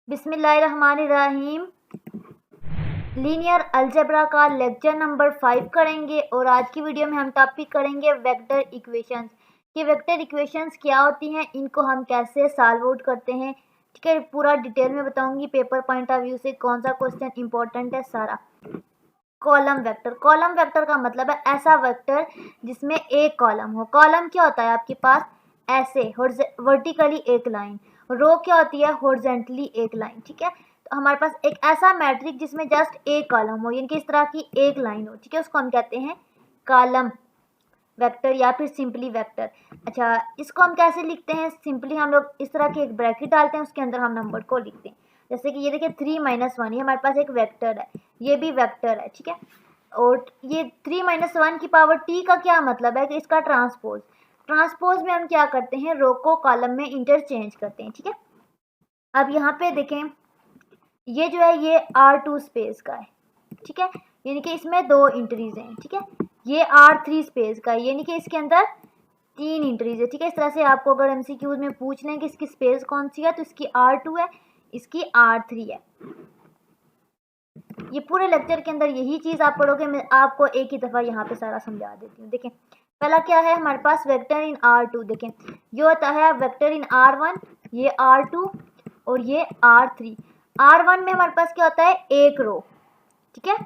बिस्मिल्लाहिर्रहमानिर्रहीम। Linear algebra का lecture number 5 करेंगे और आज की वीडियो में हम टॉपिक करेंगे वेक्टर इक्वेशंस कि वेक्टर इक्वेशंस क्या होती हैं, इनको हम कैसे सॉल्व आउट करते हैं। ठीक है, पूरा डिटेल में बताऊंगी पेपर पॉइंट ऑफ व्यू से कौन सा क्वेश्चन इंपॉर्टेंट है सारा। कॉलम वेक्टर का मतलब है ऐसा वेक्टर जिसमें एक कॉलम हो। कॉलम क्या होता है आपके पास, ऐसे वर्टिकली एक लाइन। रो क्या होती है, हॉरिजॉन्टली एक लाइन। ठीक है, तो हमारे पास एक ऐसा मैट्रिक्स जिसमें जस्ट एक कॉलम हो, यानी कि इस तरह की एक लाइन हो। ठीक है, उसको हम कहते हैं कॉलम वेक्टर या फिर सिंपली वेक्टर। अच्छा, इसको हम कैसे लिखते हैं? सिंपली हम लोग इस तरह की एक ब्रैकेट डालते हैं, उसके अंदर हम नंबर को लिखते हैं। जैसे कि ये देखिए 3 - 1, ये हमारे पास एक वेक्टर है, ये भी वेक्टर है। ठीक है, और ये 3 - 1 की पावर t का क्या मतलब है कि इसका ट्रांसपोज में हम क्या करते हैं, रो को कॉलम में इंटरचेंज करते हैं। ठीक है, अब यहाँ पे देखें, ये जो है ये R2 स्पेस का है। ठीक है, यानी कि इसमें 2 एंट्रीज हैं। ठीक है, ये R3 स्पेस का है, यानी कि इसके अंदर 3 एंट्रीज है। ठीक है, इस तरह से आपको अगर एमसीक्यूज में पूछ लें कि इसकी स्पेस कौन सी है, तो इसकी R2 है, इसकी R3 है। ये पूरे लेक्चर के अंदर यही चीज़ आप पढ़ोगे, मैं आपको एक ही दफ़ा यहाँ पे सारा समझा देती हूँ। देखें, पहला क्या है हमारे पास, वेक्टर इन R2। देखें, ये होता है वेक्टर इन R1, ये R2 और ये R3। R1 में हमारे पास क्या होता है, एक रो। ठीक है,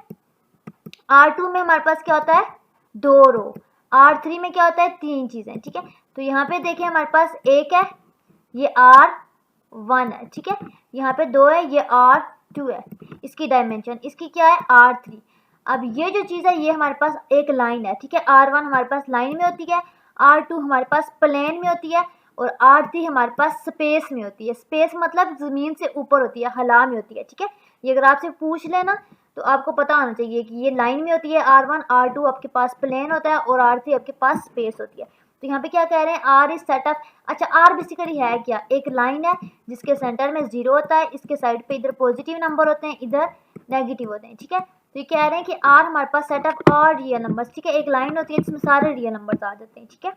R2 में हमारे पास क्या होता है, 2 रो। R3 में क्या होता है, 3 चीज़ें। ठीक है, तो यहाँ पे देखिए हमारे पास एक है, ये R1 है। ठीक है, यहाँ पे 2 है, ये R2 है। इसकी डायमेंशन इसकी क्या है, R3। अब ये जो चीज़ है ये हमारे पास एक लाइन है। ठीक है, R1 हमारे पास लाइन में होती है, R2 हमारे पास प्लेन में होती है और R3 हमारे पास स्पेस में होती है। स्पेस मतलब ज़मीन से ऊपर होती है, हला में होती है। ठीक है, ये अगर आपसे पूछ लेना तो आपको पता होना चाहिए कि ये लाइन में होती है R1, R2 आपके पास प्लेन होता है और R3 आपके पास स्पेस होती है। तो यहाँ पे क्या कह रहे हैं, आर इज सेट ऑफ। अच्छा, आर बेसिकली है क्या, एक लाइन है जिसके सेंटर में 0 होता है, इसके साइड पे इधर पॉजिटिव नंबर होते हैं, इधर नेगेटिव होते हैं। ठीक है, तो ये कह रहे हैं कि आर हमारे पास set of all real numbers. ठीक है, एक लाइन होती है जिसमें सारे रियल नंबर्स आ जाते हैं। ठीक है,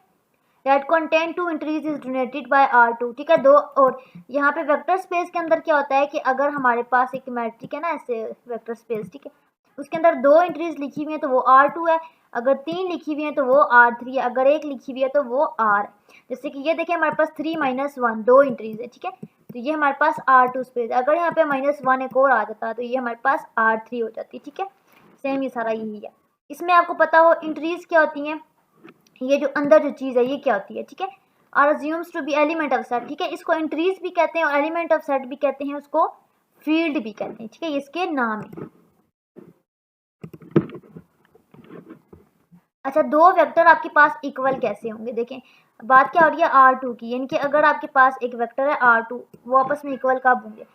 that contain 2 entries is donated bye R2। ठीक है, 2। और यहाँ पे वेक्टर स्पेस के अंदर क्या होता है कि अगर हमारे पास एक मैट्रिक है ना, ऐसे वेक्टर स्पेस, ठीक है, उसके अंदर 2 एंट्रीज लिखी हुई है तो वो R2 है, अगर 3 लिखी हुई है तो वो R3 है, अगर 1 लिखी हुई है तो वो R है। जैसे कि ये देखिए हमारे पास 3 - 1 2 एंट्रीज है। ठीक है, तो ये हमारे पास R2 स्पेस है। अगर यहाँ पे -1 एक और आ जाता तो ये हमारे पास R3 हो जाती। ठीक है, सेम ये सारा यही है। इसमें आपको पता हो एंट्रीज क्या होती हैं, ये जो अंदर जो चीज़ है ये क्या होती है। ठीक है, R assumes to be element of set. ठीक है, इसको एंट्रीज भी कहते हैं और एलिमेंट ऑफ सेट भी कहते हैं, उसको फील्ड भी कहते हैं। ठीक है, इसके नाम है। अच्छा, 2 वेक्टर आपके पास इक्वल कैसे होंगे? देखें, बात क्या हो रही है, R2 की, यानी कि अगर आपके पास एक वेक्टर है R2, वो आपस में इक्वल कब होंगे?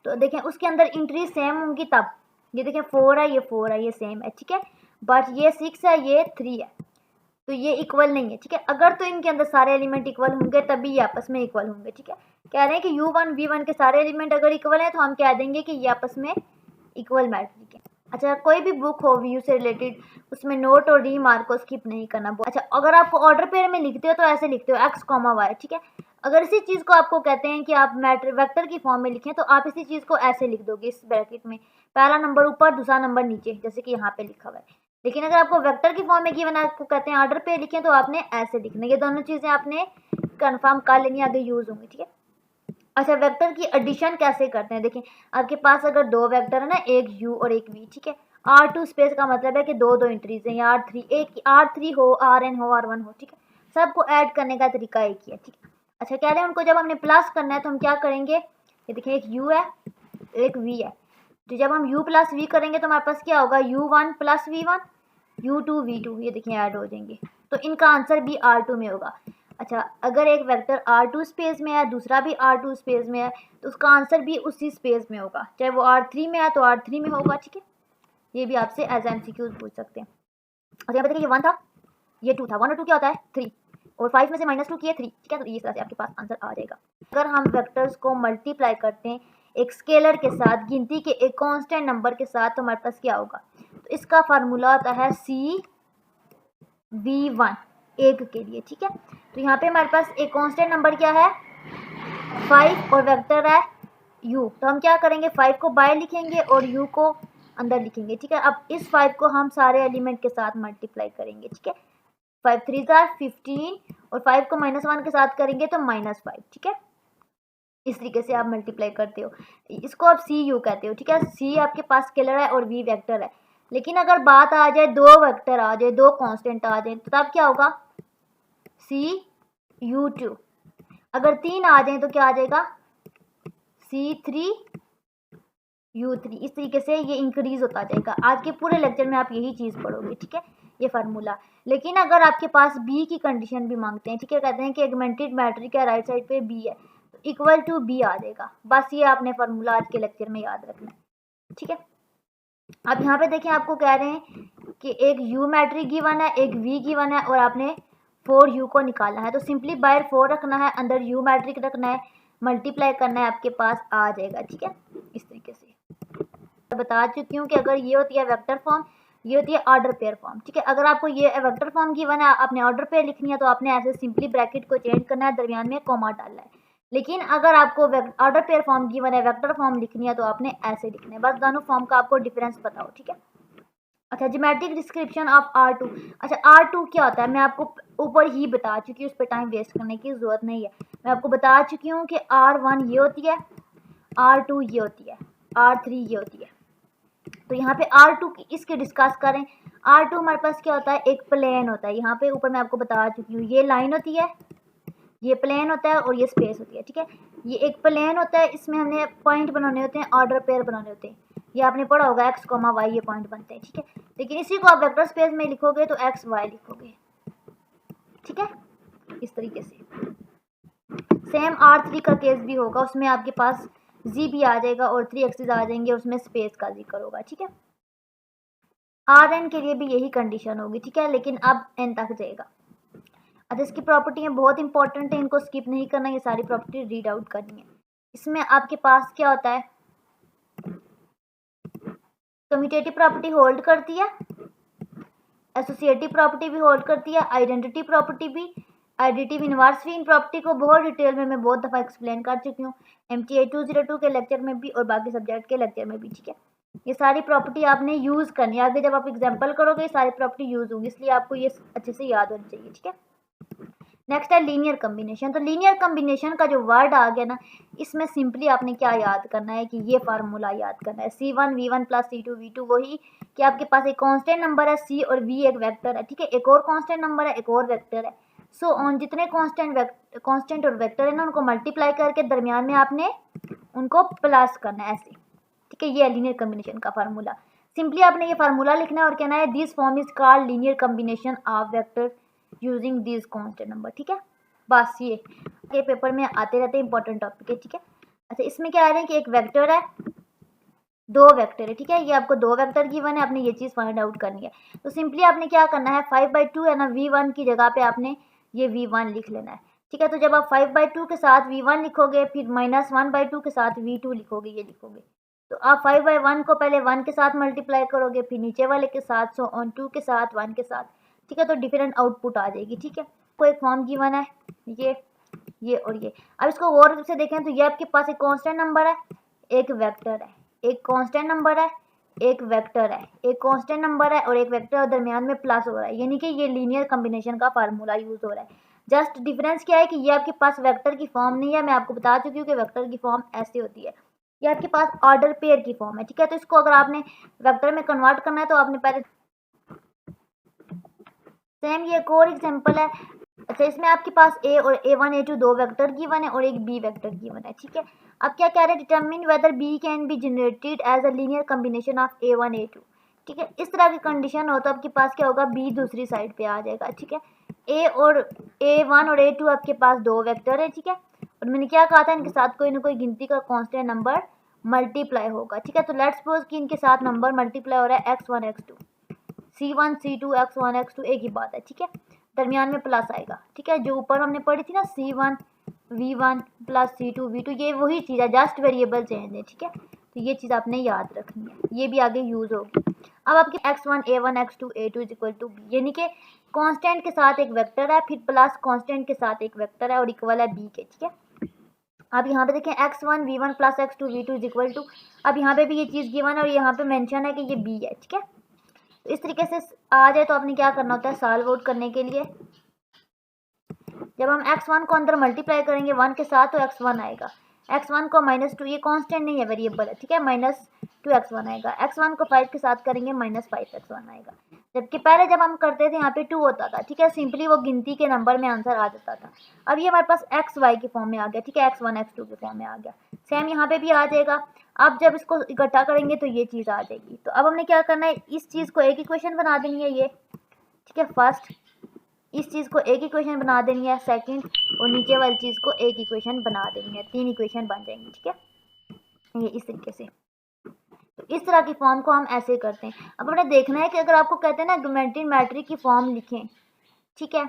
तो देखें उसके अंदर एंट्री सेम होंगी तब। ये देखें 4 है, ये 4 है, ये सेम है। ठीक है, बट ये 6 है, ये 3 है, तो ये इक्वल नहीं है। ठीक है, अगर तो इनके अंदर सारे एलिमेंट इक्वल होंगे तभी ये आपस में इक्वल होंगे। ठीक है, कह रहे हैं कि U1 V1 के सारे एलिमेंट अगर इक्वल है तो हम कह देंगे कि ये आपस में इक्वल मैट्रिक है। अच्छा, कोई भी बुक हो व्यू से रिलेटेड, उसमें नोट और रीमार्क को स्किप नहीं करना। अच्छा, अगर आप ऑर्डर पेयर में लिखते हो तो ऐसे लिखते हो x, y। ठीक है, अगर इसी चीज़ को आपको कहते हैं कि आप वेक्टर की फॉर्म में लिखें तो आप इसी चीज़ को ऐसे लिख दोगे, इस ब्रैकेट में पहला नंबर ऊपर दूसरा नंबर नीचे, जैसे कि यहाँ पे लिखा हुआ है। लेकिन अगर आपको वेक्टर की फॉर्म में गिवन आपको कहते हैं ऑर्डर पे लिखें तो आपने ऐसे लिखना। ये दोनों चीज़ें आपने कन्फर्म कर लेनी, आगे यूज़ होंगी। ठीक है, अच्छा, वेक्टर की एडिशन कैसे करते हैं? देखिए, आपके पास अगर 2 वेक्टर है ना, एक u और एक v। ठीक है, R2 स्पेस का मतलब है कि 2 एंट्रीज हैं, या R3, एक R3 हो, Rn हो, R1 हो। ठीक है, सबको ऐड करने का तरीका एक ही है। ठीक है, अच्छा, कह रहे हैं उनको जब हमने प्लस करना है तो हम क्या करेंगे, ये देखिए एक u है एक v है, तो जब हम u + v करेंगे तो हमारे पास क्या होगा, u1 + v1, u2 v2, ये देखिए ऐड हो जाएंगे, तो इनका आंसर भी R2 में होगा। अच्छा, अगर एक वेक्टर R2 स्पेस में है, दूसरा भी R2 स्पेस में है, तो उसका आंसर भी उसी स्पेस में होगा, चाहे वो R3 में है तो R3 में होगा। ठीक है, ये भी आपसे एज MCQ पूछ सकते हैं। अच्छा, यहाँ पे देखिए ये 1 था, ये 2 था, 1 और 2 क्या होता है 3, और 5 में से -2 किए 3। ठीक है, तो इस तरह से आपके पास आंसर आ जाएगा। अगर हम वेक्टर्स को मल्टीप्लाई करते हैं एक स्केलर के साथ, गिनती के एक कांस्टेंट नंबर के साथ, तो हमारे पास क्या होगा, तो इसका फार्मूला होता है CV1 एक के लिए। ठीक है, तो यहाँ पे हमारे पास एक कांस्टेंट नंबर क्या है 5 और वेक्टर है यू, तो हम क्या करेंगे 5 को बाहर लिखेंगे और यू को अंदर लिखेंगे, ठीक है। अब इस 5 को हम सारे एलिमेंट के साथ मल्टीप्लाई करेंगे, ठीक है। 5 3 15 और 5 को -1 के साथ करेंगे तो -5, ठीक है। इस तरीके से आप मल्टीप्लाई करते हो, इसको आप सी यू कहते हो, ठीक है। सी आपके पास स्केलर है और वी वेक्टर है। लेकिन अगर बात आ जाए दो वेक्टर आ जाए, दो कांस्टेंट आ जाए, तो तब क्या होगा CU2। अगर 3 आ जाए तो क्या आ जाएगा C3U3। इस तरीके से ये इंक्रीज होता जाएगा। आज के पूरे लेक्चर में आप यही चीज़ पढ़ोगे, ठीक है, ये फार्मूला। लेकिन अगर आपके पास बी की कंडीशन भी मांगते हैं, ठीक है, कहते हैं कि एगमेंटेड मैट्रिक्स है, राइट साइड पे बी है, तो इक्वल टू बी आ जाएगा। बस ये आपने फार्मूला आज के लेक्चर में याद रखना है, ठीक है। अब यहाँ पे देखें, आपको कह रहे हैं कि एक यू मैट्रिक गिवन है, एक वी गिवन है और आपने 4u को निकालना है। तो सिंपली बाहर 4 रखना है, अंदर यू मैट्रिक रखना है, मल्टीप्लाई करना है, आपके पास आ जाएगा, ठीक है। इस तरीके से बता चुकी हूँ कि अगर ये होती है वेक्टर फॉर्म, ये होती है ऑर्डर पेयर फॉर्म, ठीक है। अगर आपको ये वेक्टर फॉर्म गिवन है, आपने ऑर्डर पेयर लिखनी है, तो आपने ऐसे सिंपली ब्रैकेट को चेंज करना है, दरमियान में कॉमा डालना है। लेकिन अगर आपको ऑर्डर पेयर फॉर्म गिवन है, वेक्टर फॉर्म लिखनी है, तो आपने ऐसे लिखना है। बस दोनों फॉर्म का आपको डिफरेंस पता हो, ठीक है। अच्छा, ज्योमेट्रिक डिस्क्रिप्शन ऑफ R2। अच्छा, R2 क्या होता है मैं आपको ऊपर ही बता चुकी हूँ, उस पर टाइम वेस्ट करने की ज़रूरत नहीं है। मैं आपको बता चुकी हूँ कि R1 ये होती है, R2 ये होती है, R3 ये होती है। तो यहाँ पे R2 की इसके डिस्कस करें। R2 हमारे पास क्या होता है, एक प्लेन होता है। यहाँ पे ऊपर मैं आपको बता चुकी हूँ, ये लाइन होती है, ये प्लेन होता है और ये स्पेस होती है, ठीक है। ये एक प्लेन होता है, इसमें हमने पॉइंट बनाने होते हैं, ऑर्डर पेयर बनाने होते हैं। ये आपने पढ़ा होगा x, y ये पॉइंट बनते हैं, ठीक है। लेकिन इसी को आप वेक्टर स्पेस में लिखोगे तो x y लिखोगे, ठीक है, इस तरीके से। सेम R3 का केस भी होगा, उसमें आपके पास z भी आ जाएगा और 3 एक्सिस आ जाएंगे, उसमें स्पेस का जिक्र होगा, ठीक है। Rn के लिए भी यही कंडीशन होगी, ठीक है, लेकिन अब n तक जाएगा। अच्छा, इसकी प्रॉपर्टियाँ बहुत इंपॉर्टेंट है, इनको स्किप नहीं करना, ये सारी प्रॉपर्टी रीड आउट करनी है। इसमें आपके पास क्या होता है, कम्यूटेटिव प्रॉपर्टी होल्ड करती है, एसोसिएटिव प्रॉपर्टी भी होल्ड करती है, आइडेंटिटी प्रॉपर्टी भी, एडिटिव इनवर्स भी। इन प्रॉपर्टी को बहुत डिटेल में मैं बहुत दफ़ा एक्सप्लेन कर चुकी हूँ, MTA 202 के लेक्चर में भी और बाकी सब्जेक्ट के लेक्चर में भी, ठीक है। ये सारी प्रॉपर्टी आपने यूज़ करनी है, आगे जब आप एग्जाम्पल करोगे ये सारी प्रॉपर्टी यूज़ होंगी, इसलिए आपको ये अच्छे से याद होनी चाहिए, ठीक है। नेक्स्ट है लीनियर कम्बिनेशन। तो लीनियर कम्बिनेशन का जो वर्ड आ गया ना, इसमें सिंपली आपने क्या याद करना है कि ये फार्मूला याद करना है, C1V1 + C2V2। वही कि आपके पास एक कांस्टेंट नंबर है C और V एक वेक्टर है, ठीक है, एक और कांस्टेंट नंबर है, एक और वेक्टर है। सो ऑन जितने कांस्टेंट और वेक्टर है ना, उनको मल्टीप्लाई करके दरमियान में आपने उनको प्लस करना है, ऐसे, ठीक है। ये है लीनियर कम्बिनेशन का फार्मूला। सिंपली आपने ये फार्मूला लिखना है और कहना है this form is called linear combination of vector using this constant number, ठीक है। बस ये पेपर में आते रहते हैं, इंपॉर्टेंट टॉपिक है, ठीक है। अच्छा, इसमें क्या आ रहे हैं कि एक वेक्टर है, दो वेक्टर है, ठीक है। ये आपको दो वेक्टर गिवन है, आपने ये चीज़ फाइंड आउट करनी है। तो सिंपली आपने क्या करना है, 5/2 है ना, V1 की जगह पे आपने ये V1 लिख लेना है, ठीक है। तो जब आप 5/2 के साथ V1 लिखोगे, फिर -1/2 के साथ V2 लिखोगे, ये लिखोगे, तो आप 5/1 को पहले 1 के साथ मल्टीप्लाई करोगे, फिर नीचे वाले के साथ, सो ऑन 2 के साथ, 1 के साथ, ठीक है। तो डिफरेंट आउटपुट आ जाएगी, ठीक है। कोई फॉर्म गिवन है, ये और ये। अब इसको गौर से देखें तो ये आपके पास एक कांस्टेंट नंबर है, एक वेक्टर है, एक कांस्टेंट नंबर है, एक वेक्टर है, एक कांस्टेंट नंबर है और एक वेक्टर, और दरमियान में प्लस हो रहा है, यानी कि ये लीनियर कम्बिनेशन का फार्मूला यूज हो रहा है। जस्ट डिफरेंस क्या है कि ये आपके पास वेक्टर की फॉर्म नहीं है, मैं आपको बता चुकी हूँ कि वेक्टर की फॉर्म ऐसे होती है, ये आपके पास ऑर्डर पेयर की फॉर्म है, ठीक है। तो इसको अगर आपने वेक्टर में कन्वर्ट करना है तो आपने पहले सेम ये एक और एग्जांपल है। अच्छा, इसमें आपके पास A और A1 A2 दो वेक्टर गिवन है और एक B वेक्टर गिवन है, ठीक है। अब क्या कह रहे हैं, determine whether B can be generated as a linear combination of A1 A2, ठीक है। इस तरह की कंडीशन हो तो आपके पास क्या होगा, B दूसरी साइड पे आ जाएगा, ठीक है। A1 और A2 आपके पास दो वेक्टर है, ठीक है, और मैंने क्या कहा था, इनके साथ कोई ना कोई गिनती का कांस्टेंट नंबर मल्टीप्लाई होगा, ठीक है। तो लेट्स सपोज कि इनके साथ नंबर मल्टीप्लाई हो रहा है x1 x2, C1 C2 x1 x2, एक ही बात है, ठीक है। दरमियान में प्लस आएगा, ठीक है। जो ऊपर हमने पढ़ी थी ना, C1V1 + C2V2, ये वही चीज़ है, जस्ट वेरिएबल चेंज है, ठीक है। तो ये चीज़ आपने याद रखनी है, ये भी आगे यूज़ होगी। अब आपके x1 A1 x2 A2 = B, यानी कि कांस्टेंट के साथ एक वेक्टर है, फिर प्लस कांस्टेंट के साथ एक वेक्टर है और इक्वल है B के, ठीक है। अब यहाँ पे देखें x1 v1 plus x2 v2 is equal to, अब यहाँ पे भी ये चीज़ गिवन है और यहाँ पे मेंशन है कि ये b है, ठीक है। तो इस तरीके से आ जाए तो आपने क्या करना होता है, सॉल्व आउट करने के लिए जब हम x1 को अंदर मल्टीप्लाई करेंगे 1 के साथ तो x1 आएगा, x1 को -2, ये कांस्टेंट नहीं है, वेरिएबल है, ठीक है, -2x1 आएगा। x1 को 5 के साथ करेंगे -5x1 आएगा। जबकि पहले जब हम करते थे यहाँ पे 2 होता था, ठीक है, सिंपली वो गिनती के नंबर में आंसर आ जाता था। अब ये हमारे पास xy के फॉर्म में आ गया, ठीक है, x1 x2 के फॉर्म में आ गया। सेम यहाँ पे भी आ जाएगा। अब जब इसको इकट्ठा करेंगे तो ये चीज़ आ जाएगी। तो अब हमने क्या करना है, इस चीज़ को एक इक्वेशन बना देनी है ये, ठीक है, फर्स्ट इस चीज़ को एक इक्वेशन बना देनी है, सेकंड, और नीचे वाली चीज़ को एक इक्वेशन बना देनी है, 3 इक्वेशन बन जाएंगी, ठीक है, ये इस तरीके से। तो इस तरह की फॉर्म को हम ऐसे करते हैं। अब हमें देखना है कि अगर आपको कहते हैं ना ऑगमेंटेड मैट्रिक्स की फॉर्म लिखें, ठीक है,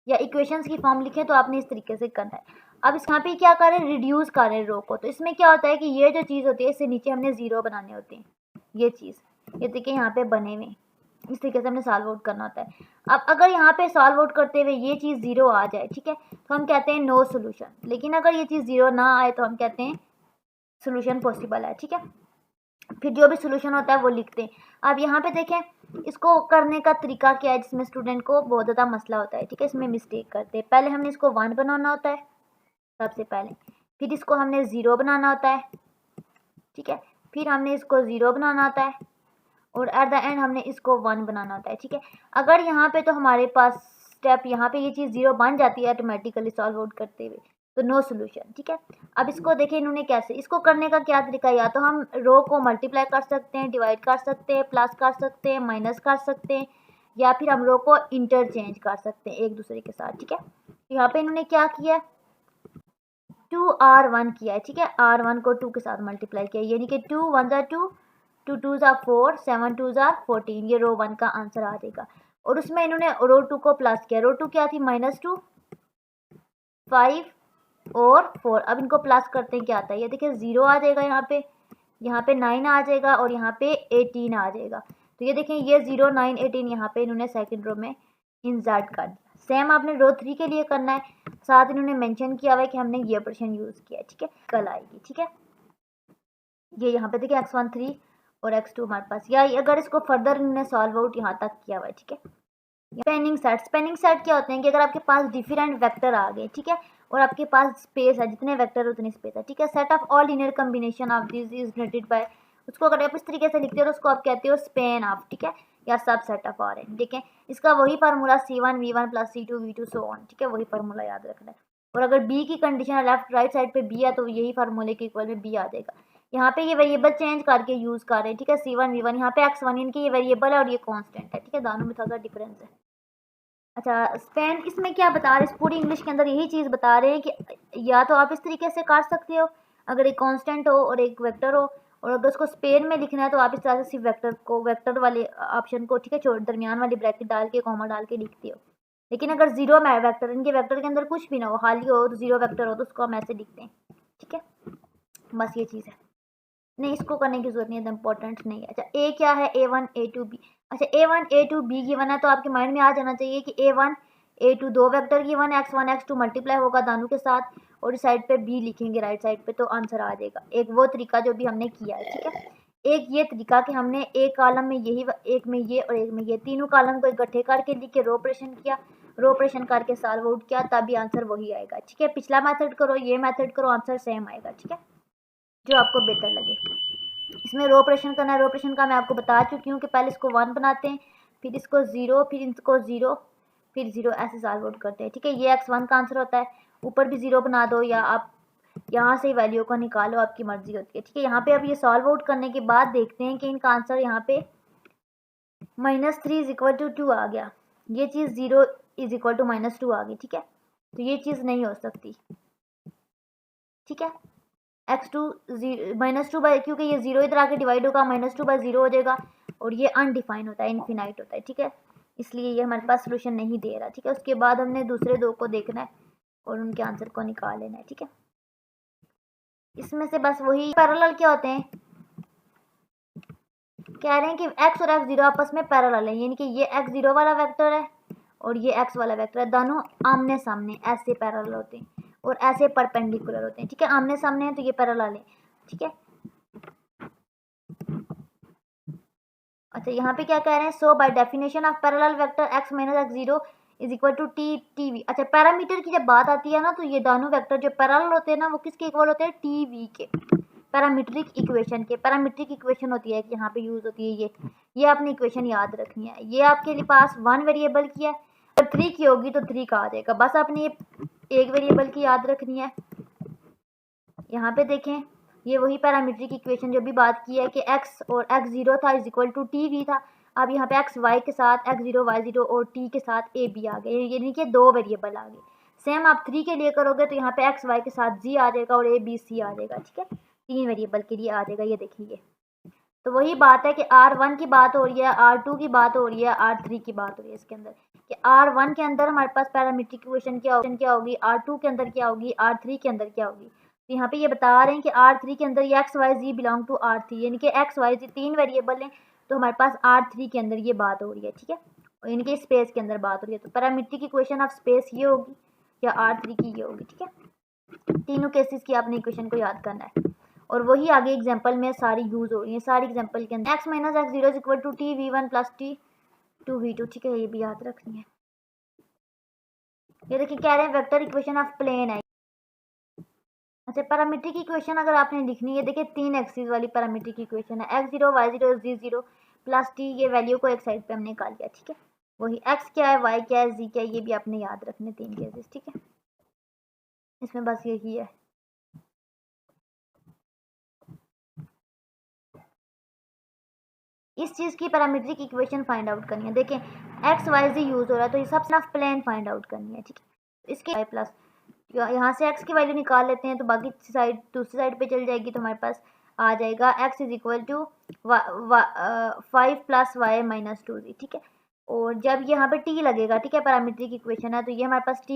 या इक्वेशंस की फॉर्म लिखें, तो आपने इस तरीके से करना है। अब इस यहाँ पे क्या करें, रिड्यूस करें रो को। तो इसमें क्या होता है कि ये जो चीज़ होती है इससे नीचे हमने 0 बनाने होते हैं, ये चीज़, ये देखिए यहाँ पे बने हुए, इस तरीके से हमने सॉल्व आउट करना होता है। अब अगर यहाँ पे सॉल्व आउट करते हुए ये चीज़ 0 आ जाए, ठीक है, तो हम कहते हैं नो सोल्यूशन। लेकिन अगर ये चीज़ 0 ना आए तो हम कहते हैं सोल्यूशन पॉसिबल है, ठीक है। फिर जो भी सोल्यूशन होता है वो लिखते हैं। अब यहाँ पे देखें इसको करने का तरीका क्या है, जिसमें स्टूडेंट को बहुत ज़्यादा मसला होता है, ठीक है, इसमें मिस्टेक करते हैं। पहले हमने इसको 1 बनाना होता है सबसे पहले, फिर इसको हमने 0 बनाना होता है, ठीक है, फिर हमने इसको 0 बनाना होता है, और एट द एंड हमने इसको 1 बनाना होता है, ठीक है। अगर यहाँ पे तो हमारे पास स्टेप यहाँ पे ये चीज़ 0 बन जाती है ऑटोमेटिकली सॉल्व आउट करते हुए, तो नो सोल्यूशन, ठीक है। अब इसको देखें इन्होंने कैसे, इसको करने का क्या तरीका, या तो हम रो को मल्टीप्लाई कर सकते हैं, डिवाइड कर सकते हैं, प्लस कर सकते हैं, माइनस कर सकते हैं, या फिर हम रो को इंटरचेंज कर सकते हैं एक दूसरे के साथ, ठीक है। यहाँ पे इन्होंने क्या किया, 2r1 किया है, ठीक है, r1 को 2 के साथ मल्टीप्लाई किया, यानी कि 2 1 ज़ा 2, 2 2 ज़ा 4, 7 2 ज़ा 14, ये रो 1 का आंसर आ जाएगा। और उसमें इन्होंने रो 2 को प्लस किया, रो 2 क्या थी, -2, 5 और 4। अब इनको प्लस करते हैं, क्या आता है, ये देखिए 0 आ जाएगा, यहाँ पे 9 आ जाएगा, और यहाँ पे 18 आ जाएगा। तो ये देखें ये 0 9 18 यहाँ पे इन्होंने सेकंड रो में इंसर्ट कर दिया। सेम आपने रो 3 के लिए करना है, साथ इन्होंने मेंशन किया हुआ है कि हमने ये ऑपरेशन यूज़ किया है, ठीक है, कल आएगी, ठीक है। ये यहाँ पे देखिए x1 3 और x2 हमारे पास, या अगर इसको फर्दर इन्होंने सॉल्व आउट यहाँ तक किया हुआ है, ठीक है। स्पैनिंग सेट क्या होते हैं कि अगर आपके पास डिफरेंट वेक्टर आ गए, ठीक है, और आपके पास स्पेस है, जितने वेक्टर उतनी स्पेस है, ठीक है, set of all linear combination of this is denoted by, उसको अगर आप इस तरीके से लिखते हो तो उसको आप कहते हो स्पेन ऑफ, ठीक है, या सब सेट ऑफ आर एन। देखें इसका वही formula C1 V1 plus C2 V2 so on, ठीक है, वही फार्मूला याद रखना है। और अगर बी की कंडीशन लेफ्ट राइट साइड पे बी है तो यही फार्मूले के इक्वल में बी आ जाएगा। यहाँ पे ये वेरिएबल चेंज करके यूज कर रहे हैं, ठीक है, C1 V1, यहाँ पे x1 इनकी ये वेरिएबल है और ये कांस्टेंट है, ठीक है, दोनों में थोड़ा सा डिफरेंस है। अच्छा स्पेन इसमें क्या बता रहे हैं, इस पूरी इंग्लिश के अंदर यही चीज़ बता रहे हैं कि या तो आप इस तरीके से कर सकते हो अगर एक कांस्टेंट हो और एक वेक्टर हो, और अगर उसको स्पेन में लिखना है तो आप इस तरह से सिर्फ वेक्टर को, वेक्टर वाले ऑप्शन को, ठीक है, छोड़ दरमियान वाली ब्रैकेट डाल के कॉमा डाल के लिखते हो। लेकिन अगर जीरो में वेक्टर, इनके वेक्टर के अंदर कुछ भी ना हो, खाली हो, तो जीरो वेक्टर हो तो उसको हम ऐसे लिखते हैं, ठीक है, बस ये चीज़ है। नहीं इसको करने की जरूरत नहीं है, इंपॉर्टेंट नहीं है। अच्छा ए क्या है, A1 A2 B। अच्छा A1 A2 B गिवन है तो आपके माइंड में आ जाना चाहिए कि A1 A2 दो वेक्टर गिवन है, x1 x2 मल्टीप्लाई होगा दोनों के साथ, और इस साइड पे B लिखेंगे राइट साइड पे, तो आंसर आ जाएगा। एक वो तरीका जो भी हमने किया है, ठीक है, एक ये तरीका कि हमने एक कॉलम में यही, एक में ये और एक में ये, तीनों कॉलम को इकट्ठे करके लिख के रो ऑपरेशन किया, रो ऑपरेशन करके सॉल्व आउट किया, तभी आंसर वही आएगा, ठीक है। पिछला मेथड करो, ये मेथड करो, आंसर सेम आएगा, ठीक है, जो आपको बेहतर लगे। इसमें रो ऑपरेशन करना है, रो ऑपरेशन का मैं आपको बता चुकी हूँ कि पहले इसको 1 बनाते हैं, फिर इसको 0, फिर इसको 0, फिर 0, ऐसे सॉल्व आउट करते हैं, ठीक है। ये x1 का आंसर होता है, ऊपर भी 0 बना दो या आप यहाँ से वैल्यू को निकालो, आपकी मर्जी होती है, ठीक है। यहाँ पे अब ये सॉल्व आउट करने के बाद देखते हैं कि इनका आंसर यहाँ पे -3 = 2 आ गया, ये चीज़ 0 = -2 आ गई, ठीक है, तो ये चीज़ नहीं हो सकती, ठीक है। x2 -2 बाई, क्योंकि ये 0 इधर आके डिवाइड होगा, -2/0 हो जाएगा, और ये अनडिफाइंड होता है, इनफिनाइट होता है, ठीक है, इसलिए ये हमारे पास सोल्यूशन नहीं दे रहा, ठीक है। उसके बाद हमने दूसरे दो को देखना है और उनके आंसर को निकाल लेना है, ठीक है। इसमें से बस वही पैरेलल क्या होते हैं, कह रहे हैं कि x और x0 आपस में पैरेलल है, यानी कि ये x0 वाला वेक्टर है और ये x वाला वेक्टर है, दोनों आमने सामने ऐसे पैरेलल होते हैं, और ऐसे परपेंडिकुलर होते हैं, ठीक है। आमने सामने हैं तो ये पैरेलल है, ठीक है। अच्छा, यहाँ पे क्या कह रहे हैं, so by definition of parallel vector x minus x zero is equal to T v. अच्छा, पैरामीटर की जब बात आती है ना तो ये दोनों वेक्टर जो पैरेलल होते हैं ना वो किसके इक्वल होते हैं, टी वी के, पैरामीट्रिक इक्वेशन के। पैरामीट्रिक इक्वेशन होती है कि यहाँ पे यूज होती है ये आपने इक्वेशन याद रखनी है। ये आपके लिए पास 1 वेरिएबल की है, जब 3 की होगी तो 3 का आ जाएगा, बस आपने ये 1 वेरिएबल की याद रखनी है। यहाँ पे देखें, ये वही पैरामीट्रिक इक्वेशन जो भी बात की है कि x और x जीरो था is equal to T V था। अब यहाँ पे x y के साथ x जीरो y जीरो और t के साथ a b आ गए, यानी कि 2 वेरिएबल आ गए। सेम आप 3 के लिए करोगे तो यहाँ पे x y के साथ g आ जाएगा और a b c आ जाएगा, ठीक है। 3 वेरिएबल के लिए आ जाएगा, ये देखिए। तो वही बात है कि R1 की बात हो रही है, R2 की बात हो रही है, R3 की बात हो रही है इसके अंदर, कि R1 के अंदर हमारे पास पैरामीट्रिक इक्वेशन क्या होगी, R2 के अंदर क्या होगी, R3 के अंदर क्या होगी। तो यहाँ पे ये बता रहे हैं कि R3 के अंदर ये X Y Z belong to R3, यानी कि एक्स वाई जी 3 वेरिएबल हैं, तो हमारे पास R3 के अंदर ये बात हो रही है, ठीक है। और इनके स्पेस के अंदर बात हो रही है, तो पैरामीट्रिक इक्वेशन ऑफ स्पेस ये होगी या R3 की ये होगी, ठीक है। तीनों केसेस की आपने इक्वेशन को याद करना है और वही आगे एग्जाम्पल में सारी यूज हो रही है। सारी एग्जाम्पल के अंदर X minus x zero is equal to T V one plus T two V two, ठीक है, ये भी याद रखनी है। ये देखिए कह रहे हैं वेक्टर इक्वेशन ऑफ प्लेन है। अच्छा, पैरामीट्रिक इक्वेशन अगर आपने लिखनी है, देखिए 3 एक्सिस वाली पैरामीट्रिक इक्वेशन है, एक्स जीरो वाई जीरो जी जीरो प्लस टी, ये वैल्यू को एक साइड पे हमने निकाल लिया, ठीक है। वही एक्स क्या है, वाई क्या है, जी क्या है, ये भी आपने याद रखने 3 केसेस, ठीक है। इसमें बस यही है। इस चीज़ की पैरामीट्रिक इक्वेशन फाइंड आउट करनी है। देखें एक्स वाई जी यूज हो रहा है तो ये सब सिर्फ प्लेन फाइंड आउट करनी है, ठीक है। इसके वाई प्लस यहाँ से x की वैल्यू निकाल लेते हैं तो बाकी साइड दूसरी साइड पे चल जाएगी, तो हमारे पास आ जाएगा x is equal to 5 plus Y minus 2z, ठीक है। और जब यहाँ पे t लगेगा, ठीक है, पैरामीट्रिक इक्वेशन है, तो ये हमारे पास t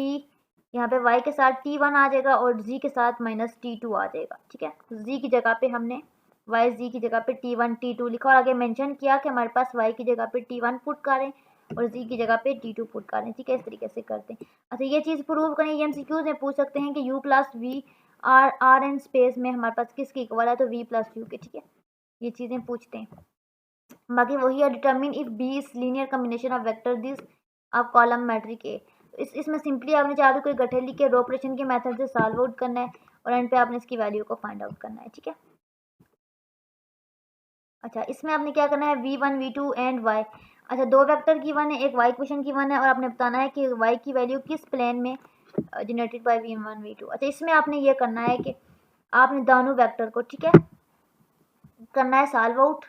यहाँ पे y के साथ t1 आ जाएगा और z के साथ माइनस t2 आ जाएगा, ठीक है। z की जगह पे हमने y z की जगह पे t1 t2 लिखा और आगे मेंशन किया कि हमारे पास y की जगह पे t1 पुट करें और z की जगह पे t2 पुट करें, ठीक है। इस तरीके से करते हैं। अच्छा, ये चीज़ प्रूव करें, ये एमसीक्यूज में पूछ सकते हैं कि u plus V R N space में हमारे पास किसके इक्वल है, तो v प्लस यू के, ठीक है। ये चीज़ें पूछते हैं। बाकी वही है, determine if b is linear combination of vector this of column matrix A. इसमें सिंपली आपने चाहे तो कोई गठे लिख के रो ऑपरेशन के मेथड से सॉल्व आउट करना है और एंड पे आपने इसकी वैल्यू को फाइंड आउट करना है, ठीक है। अच्छा, इसमें आपने क्या करना है, v1 v2 एंड y। अच्छा, 2 वेक्टर की वन है, एक y इक्वेशन की वन है और आपने बताना है कि y की वैल्यू किस प्लेन में जनरेटेड बाय v1 v2। अच्छा, इसमें आपने ये करना है कि आपने दोनों वेक्टर को, ठीक है, करना है सॉल्व आउट।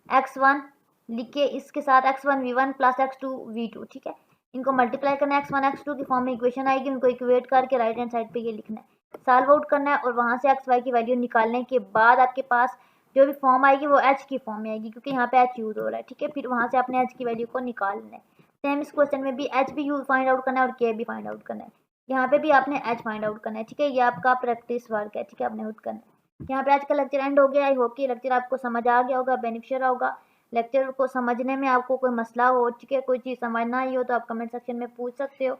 x1 लिख के इसके साथ x1 v1 plus x2 v2, ठीक है, इनको मल्टीप्लाई करना है, x1 x2 की फॉर्म में इक्वेशन आएगी, उनको इक्वेट करके राइट हैंड साइड पे ये लिखना है, सॉल्व आउट करना है और वहाँ से एक्स वाई की वैल्यू निकालने के बाद आपके पास जो भी फॉर्म आएगी वो एच की फॉर्म में आएगी, क्योंकि यहाँ पे एच यूज हो रहा है, ठीक है। फिर वहाँ से आपने एच की वैल्यू को निकालना है। सेम इस क्वेश्चन में भी एच भी यूज फाइंड आउट करना है और के भी फाइंड आउट करना है। यहाँ पे भी आपने एच फाइंड आउट करना है, ठीक है। ये आपका प्रैक्टिस वर्क है, ठीक है, आपने खुद करना है। यहाँ पे आज का लेक्चर एंड हो गया। आई होप कि लेक्चर आपको समझ आ गया होगा, बेनिफिशियल होगा। लेक्चर को समझने में आपको कोई मसला हो, ठीक है, कोई चीज़ समझ ना आई हो तो आप कमेंट सेक्शन में पूछ सकते हो।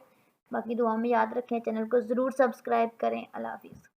बाकी दुआ में याद रखें, चैनल को ज़रूर सब्सक्राइब करें। अल्लाह हाफिज़।